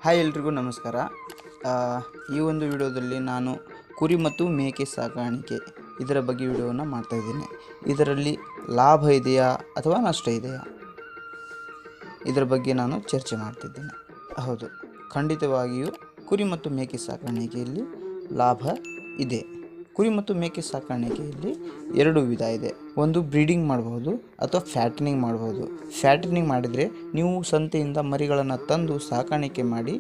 Hi ಎಲ್ರಿಗೂ ನಮಸ್ಕಾರ. ಈ ಒಂದು ವಿಡಿಯೋದಲ್ಲಿ ನಾನು ಕುರಿ ಮತ್ತು ಮೇಕೆ ಸಾಕಾಣಿಕೆ ಇದರ ಬಗ್ಗೆ ವಿಡಿಯೋವನ್ನು ಮಾಡ್ತಾಯಿದ್ದೀನಿ. ಇದರಲ್ಲಿ ಲಾಭ ಇದೆಯಾ ಅಥವಾ ನಷ್ಟ ಇದೆಯಾ ಇದರ ಬಗ್ಗೆ ನಾನು ಚರ್ಚೆ ಮಾಡ್ತಿದ್ದೇನೆ. ಹೌದು, ಖಂಡಿತವಾಗಿಯೂ ಕುರಿ ಮತ್ತು ಮೇಕೆ ಸಾಕಾಣಿಕೆಯಲ್ಲಿ ಲಾಭ ಇದೆ. ಕುರಿ ಮತ್ತು ಮೇಕೆ ಸಾಕಾಣಿಕೆಯಲ್ಲಿ ಎರಡು ವಿಧ ಇದೆ. ಒಂದು ಬ್ರೀಡಿಂಗ್ ಮಾಡಬಹುದು ಅಥವಾ ಫ್ಯಾಟನಿಂಗ್ ಮಾಡಬಹುದು. ಫ್ಯಾಟನಿಂಗ್ ಮಾಡಿದರೆ ನೀವು ಸಂತೆಯಿಂದ ಮರಿಗಳನ್ನು ತಂದು ಸಾಕಾಣಿಕೆ ಮಾಡಿ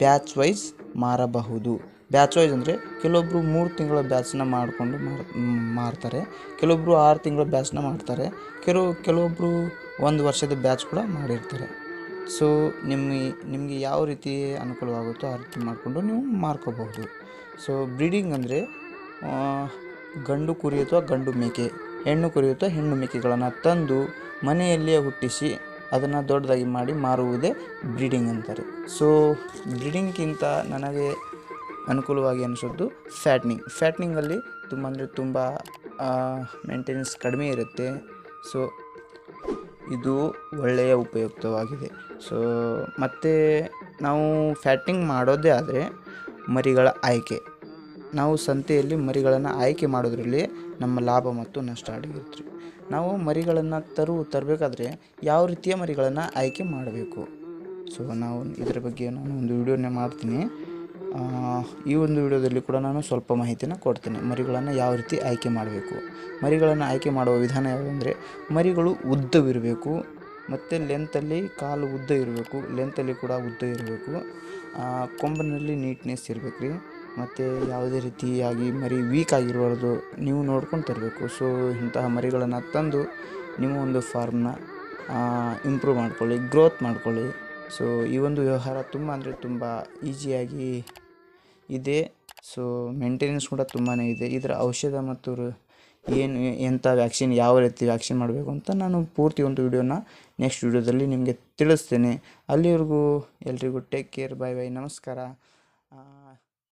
ಬ್ಯಾಚ್ ವೈಸ್ ಮಾರಬಹುದು. ಬ್ಯಾಚ್ ವೈಸ್ ಅಂದರೆ ಕೆಲವೊಬ್ಬರು 3 ತಿಂಗಳ ಬ್ಯಾಚನ್ನ ಮಾಡಿಕೊಂಡು ಮಾರ್ತಾರೆ, ಕೆಲವೊಬ್ಬರು 6 ತಿಂಗಳ ಬ್ಯಾಚನ್ನ ಮಾಡ್ತಾರೆ, ಕೆಲವೊಬ್ಬರು 1 ವರ್ಷದ ಬ್ಯಾಚ್ ಕೂಡ ಮಾಡಿರ್ತಾರೆ. ಸೊ ನಿಮಗೆ ಯಾವ ರೀತಿ ಅನುಕೂಲವಾಗುತ್ತೋ ಆ ರೀತಿ ಮಾಡಿಕೊಂಡು ನೀವು ಮಾರ್ಕೋಬಹುದು. ಸೊ ಬ್ರೀಡಿಂಗ್ ಅಂದರೆ ಗಂಡು ಕುರಿ ಅಥವಾ ಗಂಡು ಮೇಕೆ, ಹೆಣ್ಣು ಕುರಿ ಅಥವಾ ಹೆಣ್ಣು ಮೇಕೆಗಳನ್ನು ತಂದು ಮನೆಯಲ್ಲಿಯೇ ಹುಟ್ಟಿಸಿ ಅದನ್ನು ದೊಡ್ಡದಾಗಿ ಮಾಡಿ ಮಾರುವುದೇ ಬ್ರೀಡಿಂಗ್ ಅಂತಾರೆ. ಸೊ ಬ್ರೀಡಿಂಗ್ಗಿಂತ ನನಗೆ ಅನುಕೂಲವಾಗಿ ಅನಿಸೋದು ಫ್ಯಾಟ್ನಿಂಗಲ್ಲಿ ತುಂಬ ಮೇಂಟೆನೆನ್ಸ್ ಕಡಿಮೆ ಇರುತ್ತೆ. ಸೊ ಇದು ಒಳ್ಳೆಯ ಉಪಯುಕ್ತವಾಗಿದೆ. ಸೊ ಮತ್ತು ನಾವು ಫ್ಯಾಟ್ನಿಂಗ್ ಮಾಡೋದೇ ಆದರೆ ಮರಿಗಳ ಆಯ್ಕೆ, ನಾವು ಸಂತೆಯಲ್ಲಿ ಮರಿಗಳನ್ನು ಆಯ್ಕೆ ಮಾಡೋದ್ರಲ್ಲಿ ನಮ್ಮ ಲಾಭ ಮತ್ತು ನಷ್ಟ ಅಡಗಿರುತ್ತೆ. ನಾವು ಮರಿಗಳನ್ನು ತರಬೇಕಾದ್ರೆ ಯಾವ ರೀತಿಯ ಮರಿಗಳನ್ನು ಆಯ್ಕೆ ಮಾಡಬೇಕು, ಸೊ ನಾವು ಇದರ ಬಗ್ಗೆ ನಾನು ಒಂದು ವಿಡಿಯೋನ ಮಾಡ್ತೀನಿ. ಈ ಒಂದು ವಿಡಿಯೋದಲ್ಲಿ ಕೂಡ ನಾನು ಸ್ವಲ್ಪ ಮಾಹಿತಿನ ಕೊಡ್ತೀನಿ. ಮರಿಗಳನ್ನು ಯಾವ ರೀತಿ ಆಯ್ಕೆ ಮಾಡಬೇಕು. ಮರಿಗಳನ್ನು ಆಯ್ಕೆ ಮಾಡುವ ವಿಧಾನ ಯಾವುದಂದರೆ, ಮರಿಗಳು ಉದ್ದವಿರಬೇಕು ಮತ್ತು ಲೆಂತಲ್ಲಿ ಕಾಲು ಉದ್ದ ಇರಬೇಕು, ಲೆಂತಲ್ಲಿ ಕೂಡ ಉದ್ದ ಇರಬೇಕು, ಕೊಂಬಿನಲ್ಲಿ ನೀಟ್ನೆಸ್ ಇರಬೇಕು ರೀ. ಮತ್ತು ಯಾವುದೇ ರೀತಿಯಾಗಿ ಮರಿ ವೀಕ್ ಆಗಿರಬಾರ್ದು, ನೀವು ನೋಡ್ಕೊಂಡು ತರಬೇಕು. ಸೊ ಇಂತಹ ಮರಿಗಳನ್ನು ತಂದು ನೀವು ಒಂದು ಫಾರ್ಮ್ನ ಇಂಪ್ರೂವ್ ಮಾಡ್ಕೊಳ್ಳಿ, ಗ್ರೋತ್ ಮಾಡ್ಕೊಳ್ಳಿ. ಸೊ ಈ ಒಂದು ವ್ಯವಹಾರ ತುಂಬ ಈಸಿಯಾಗಿ ಇದೆ. ಸೊ ಮೇಂಟೆನೆನ್ಸ್ ಕೂಡ ತುಂಬಾ ಇದೆ. ಇದರ ಔಷಧ ಮತ್ತು ಎಂಥ ವ್ಯಾಕ್ಸಿನ್, ಯಾವ ರೀತಿ ವ್ಯಾಕ್ಸಿನ್ ಮಾಡಬೇಕು ಅಂತ ನಾನು ಪೂರ್ತಿ ಒಂದು ವಿಡಿಯೋನ ನೆಕ್ಸ್ಟ್ ವಿಡಿಯೋದಲ್ಲಿ ನಿಮಗೆ ತಿಳಿಸ್ತೇನೆ. ಅಲ್ಲಿವರೆಗೂ ಎಲ್ರಿಗೂ ಟೇಕ್ ಕೇರ್, ಬಾಯ್ ಬಾಯ್, ನಮಸ್ಕಾರ.